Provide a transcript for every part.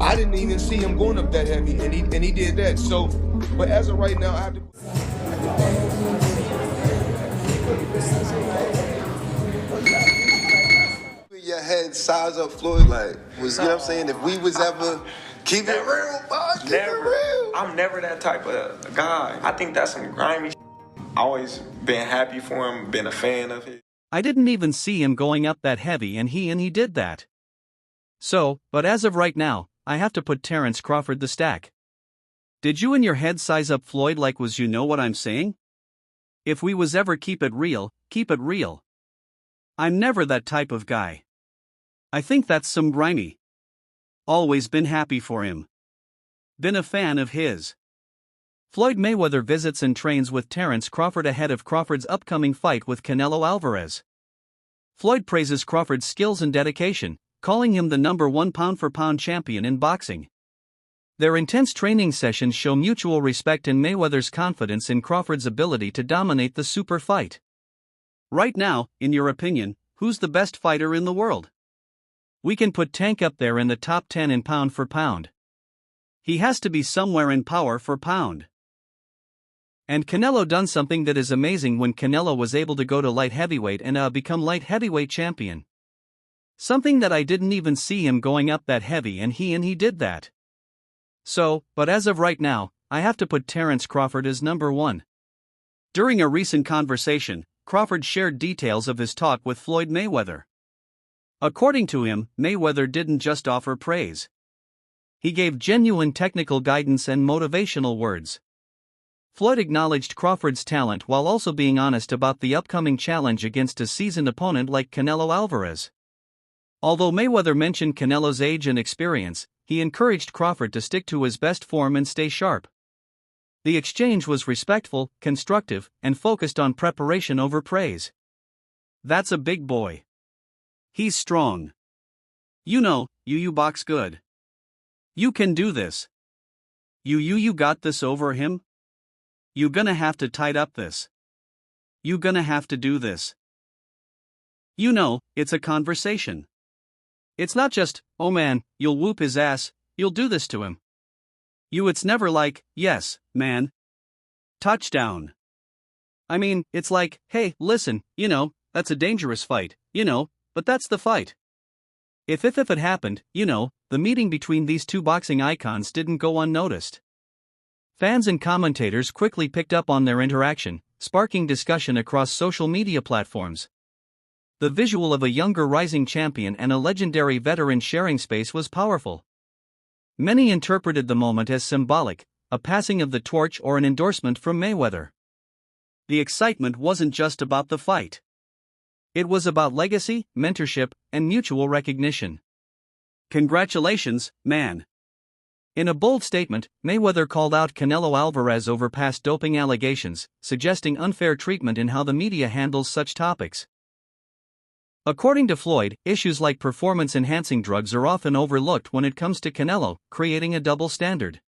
I didn't even see him going up that heavy, and he did that. So, but as of right now, I have to. In your head, size up Floyd, like, was, you know what I'm saying? If we was ever, keep it real, boy, keep it real. I'm never that type of guy. I think that's some grimy shit. Always been happy for him, been a fan of his. I didn't even see him going up that heavy, and he did that. So, but as of right now, I have to put Terence Crawford the stack. Did you in your head size up Floyd like was, you know what I'm saying? If we was ever keep it real, keep it real. I'm never that type of guy. I think that's some grimy. Always been happy for him. Been a fan of his. Floyd Mayweather visits and trains with Terence Crawford ahead of Crawford's upcoming fight with Canelo Alvarez. Floyd praises Crawford's skills and dedication, calling him the #1 pound-for-pound champion in boxing. Their intense training sessions show mutual respect and Mayweather's confidence in Crawford's ability to dominate the super fight. Right now, in your opinion, who's the best fighter in the world? We can put Tank up there in the top 10 in pound for pound. He has to be somewhere in power for pound. And Canelo done something that is amazing when Canelo was able to go to light heavyweight and become light heavyweight champion. Something that I didn't even see him going up that heavy, and he did that. So, but as of right now, I have to put Terence Crawford as #1. During a recent conversation, Crawford shared details of his talk with Floyd Mayweather. According to him, Mayweather didn't just offer praise. He gave genuine technical guidance and motivational words. Floyd acknowledged Crawford's talent while also being honest about the upcoming challenge against a seasoned opponent like Canelo Alvarez. Although Mayweather mentioned Canelo's age and experience, he encouraged Crawford to stick to his best form and stay sharp. The exchange was respectful, constructive, and focused on preparation over praise. That's a big boy. He's strong. You know, you box good. You can do this. You got this over him? You gonna have to tight up this. You gonna have to do this. You know, it's a conversation. It's not just, oh man, you'll whoop his ass, you'll do this to him. It's never like, yes, man. Touchdown. I mean, it's like, hey, listen, that's a dangerous fight, but that's the fight. If it happened, the meeting between these two boxing icons didn't go unnoticed. Fans and commentators quickly picked up on their interaction, sparking discussion across social media platforms. The visual of a younger rising champion and a legendary veteran sharing space was powerful. Many interpreted the moment as symbolic, a passing of the torch or an endorsement from Mayweather. The excitement wasn't just about the fight. It was about legacy, mentorship, and mutual recognition. Congratulations, man. In a bold statement, Mayweather called out Canelo Alvarez over past doping allegations, suggesting unfair treatment in how the media handles such topics. According to Floyd, issues like performance-enhancing drugs are often overlooked when it comes to Canelo, creating a double standard.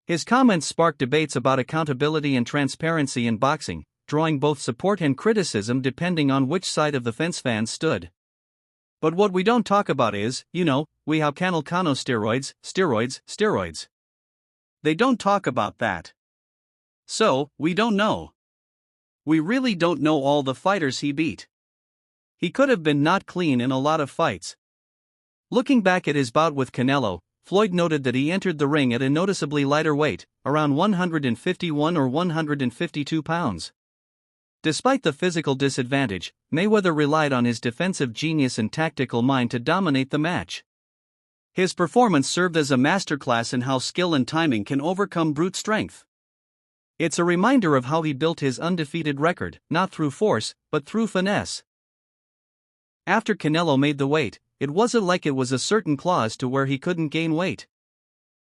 His comments sparked debates about accountability and transparency in boxing, drawing both support and criticism depending on which side of the fence fans stood. But what we don't talk about is, we have Canelo steroids. They don't talk about that. So, we don't know. We really don't know all the fighters he beat. He could have been not clean in a lot of fights. Looking back at his bout with Canelo, Floyd noted that he entered the ring at a noticeably lighter weight, around 151 or 152 pounds. Despite the physical disadvantage, Mayweather relied on his defensive genius and tactical mind to dominate the match. His performance served as a masterclass in how skill and timing can overcome brute strength. It's a reminder of how he built his undefeated record, not through force, but through finesse. After Canelo made the weight, it wasn't like it was a certain clause to where he couldn't gain weight.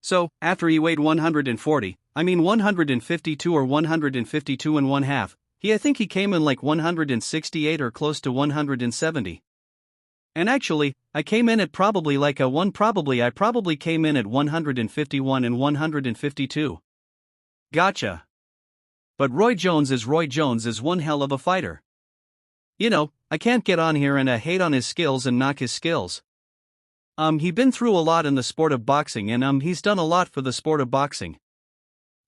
So, after he weighed 152 or 152 and 1/2, I think he came in like 168 or close to 170. And actually, I came in at probably like I probably came in at 151 and 152. Gotcha. But Roy Jones is one hell of a fighter. I can't get on here and hate on his skills and knock his skills. He been through a lot in the sport of boxing and he's done a lot for the sport of boxing.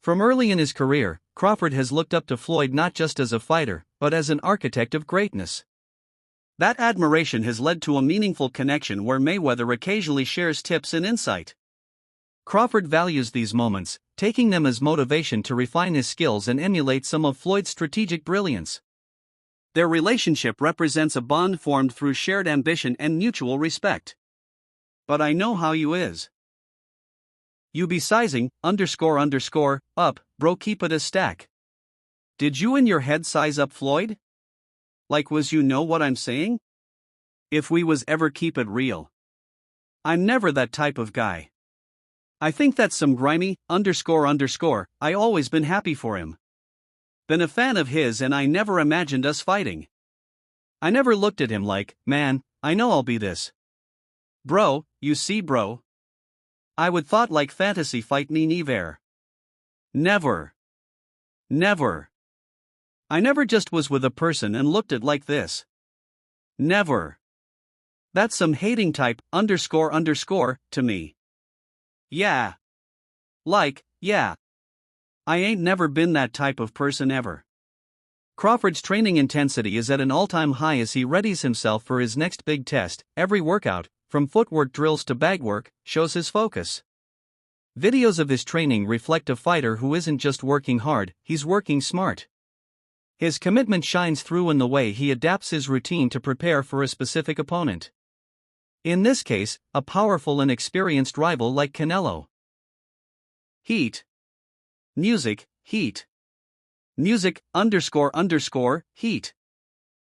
From early in his career, Crawford has looked up to Floyd not just as a fighter, but as an architect of greatness. That admiration has led to a meaningful connection where Mayweather occasionally shares tips and insight. Crawford values these moments, taking them as motivation to refine his skills and emulate some of Floyd's strategic brilliance. Their relationship represents a bond formed through shared ambition and mutual respect. But I know how you is. You be sizing, up, bro, keep it a stack. Did you in your head size up Floyd? Like was you know what I'm saying? If we was ever keep it real. I'm never that type of guy. I think that's some grimy, I always been happy for him. Been a fan of his and I never imagined us fighting. I never looked at him like, man, I know I'll be this. Bro, you see bro? I would thought like fantasy fight me never. Never. Never. I never just was with a person and looked at like this. Never. That's some hating type, to me. Yeah. Like, yeah. I ain't never been that type of person ever. Crawford's training intensity is at an all-time high as he readies himself for his next big test. Every workout, from footwork drills to bag work, shows his focus. Videos of his training reflect a fighter who isn't just working hard, he's working smart. His commitment shines through in the way he adapts his routine to prepare for a specific opponent. In this case, a powerful and experienced rival like Canelo. Heat. Music, heat. Music, heat.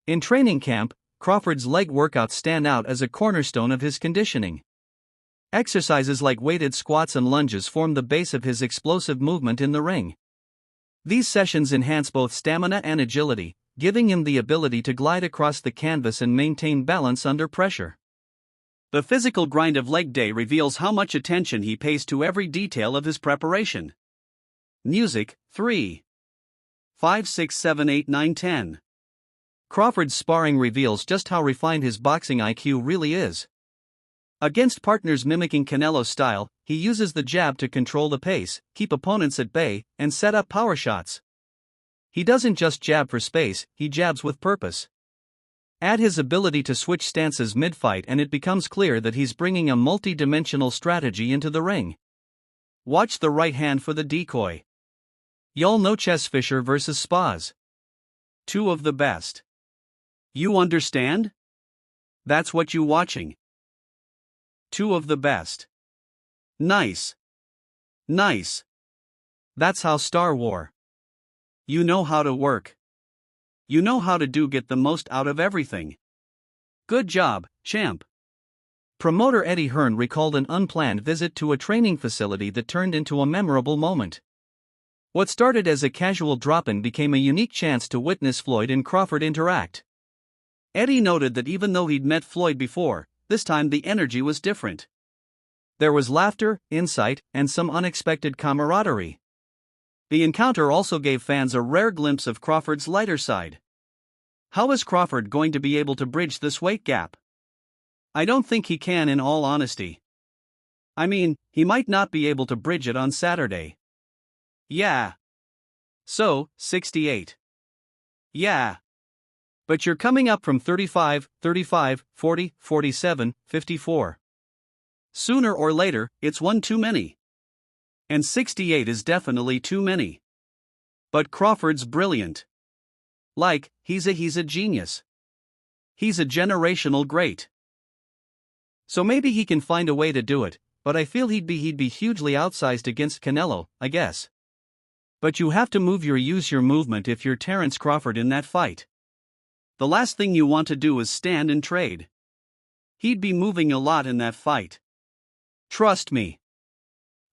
In training camp, Crawford's leg workouts stand out as a cornerstone of his conditioning. Exercises like weighted squats and lunges form the base of his explosive movement in the ring. These sessions enhance both stamina and agility, giving him the ability to glide across the canvas and maintain balance under pressure. The physical grind of leg day reveals how much attention he pays to every detail of his preparation. Music, 3. 5, 6, 7, 8, 9, 10. Crawford's sparring reveals just how refined his boxing IQ really is. Against partners mimicking Canelo's style, he uses the jab to control the pace, keep opponents at bay, and set up power shots. He doesn't just jab for space, he jabs with purpose. Add his ability to switch stances mid-fight and it becomes clear that he's bringing a multi-dimensional strategy into the ring. Watch the right hand for the decoy. Y'all know Chess Fisher vs. Spaz. Two of the best. You understand? That's what you watching. Two of the best. Nice. Nice. That's how Star War. You know how to work. You know how to get the most out of everything. Good job, champ. Promoter Eddie Hearn recalled an unplanned visit to a training facility that turned into a memorable moment. What started as a casual drop-in became a unique chance to witness Floyd and Crawford interact. Eddie noted that even though he'd met Floyd before, this time the energy was different. There was laughter, insight, and some unexpected camaraderie. The encounter also gave fans a rare glimpse of Crawford's lighter side. How is Crawford going to be able to bridge this weight gap? I don't think he can, in all honesty. I mean, he might not be able to bridge it on Saturday. Yeah. So, 68. Yeah. But you're coming up from 35, 40, 47, 54. Sooner or later, it's one too many. And 68 is definitely too many. But Crawford's brilliant. Like, he's a genius. He's a generational great. So maybe he can find a way to do it, but I feel he'd be hugely outsized against Canelo, I guess. But you have to use your movement if you're Terence Crawford in that fight. The last thing you want to do is stand and trade. He'd be moving a lot in that fight. Trust me.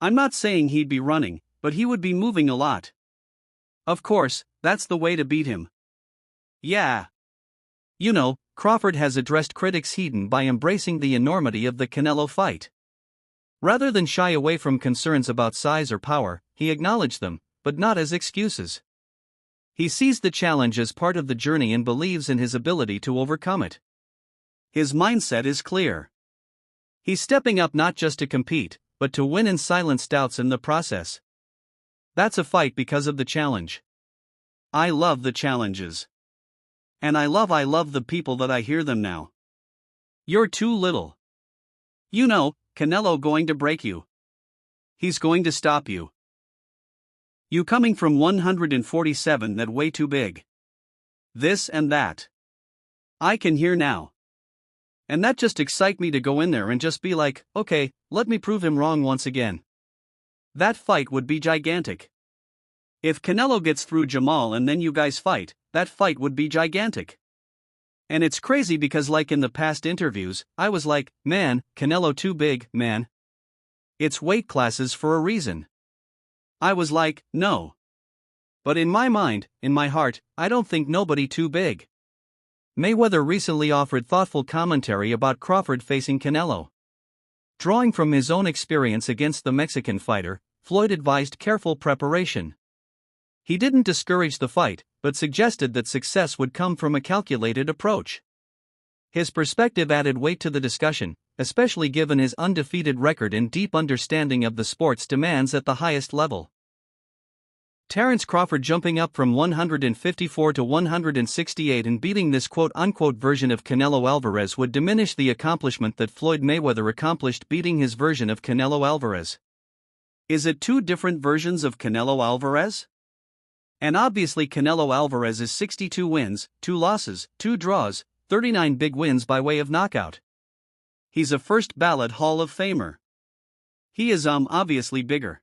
I'm not saying he'd be running, but he would be moving a lot. Of course, that's the way to beat him. Yeah. You know, Crawford has addressed critics' heat by embracing the enormity of the Canelo fight. Rather than shy away from concerns about size or power, he acknowledged them, but not as excuses. He sees the challenge as part of the journey and believes in his ability to overcome it. His mindset is clear. He's stepping up not just to compete, but to win and silence doubts in the process. That's a fight because of the challenge. I love the challenges. And I love the people that I hear them now. You're too little. You know, Canelo going to break you. He's going to stop you. You coming from 147, that way too big. This and that. I can hear now. And that just excite me to go in there and just be like, okay, let me prove him wrong once again. That fight would be gigantic. If Canelo gets through Jamal and then you guys fight, that fight would be gigantic. And it's crazy because like in the past interviews, I was like, man, Canelo too big, man. It's weight classes for a reason. I was like, no. But in my mind, in my heart, I don't think nobody too big. Mayweather recently offered thoughtful commentary about Crawford facing Canelo. Drawing from his own experience against the Mexican fighter, Floyd advised careful preparation. He didn't discourage the fight, but suggested that success would come from a calculated approach. His perspective added weight to the discussion, especially given his undefeated record and deep understanding of the sport's demands at the highest level. Terence Crawford jumping up from 154 to 168 and beating this quote-unquote version of Canelo Alvarez would diminish the accomplishment that Floyd Mayweather accomplished beating his version of Canelo Alvarez. Is it two different versions of Canelo Alvarez? And obviously Canelo Alvarez is 62 wins, 2 losses, 2 draws, 39 big wins by way of knockout. He's a first ballot Hall of Famer. He is obviously bigger.